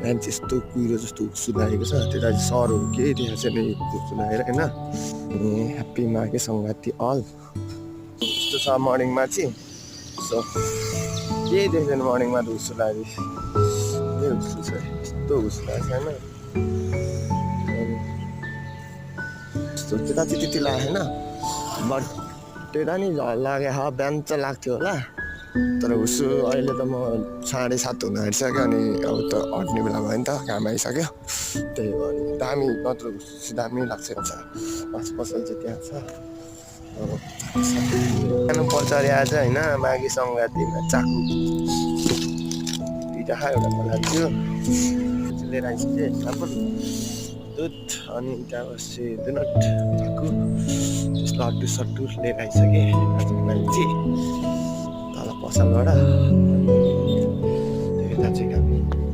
मान्छे यस्तो कुहिरो जस्तो हुस्सु लागेको छ त्यता चाहिँ सर हो केही त्यहाँ चाहिँ नि हुस्सु लागेर होइन ह्याप्पी माघे सङ्क्रान्ति अल यस्तो छ मर्निङमा चाहिँ सो केही देख्दैन मर्निङमा त हुस्सु लाग्यो के हुस्सु छ यस्तो हुस्सु लागेको छैन यस्तो त्यता चाहिँ त्यति लागेन बट त्यता नि लाग्यो बिहान चाहिँ लाग्थ्यो होला तर हुस्सु अहिले त म 7:30 हुन आँटिसक्यो अनि अब त हट्ने बेला भयो नि त घाम आइसक्यो त्यही हो अनि दामी नत्र हुस्सु दामी लाग्छ मासु पसल चाहिँ त्यहाँ छ खानुपर्छ अरे आज होइन माघे सङ्क्रान्तिमा चाकु दुइटा खायो एउटा बनाएको लिएर आइसकेँ एप्पल दुध अनि त्यहाँपछि दुनट चाकु लड्डु सट्टु लिएर आइसकेँ आजको लागि चाहिँ तल पसलबाट यता चाहिँ हामी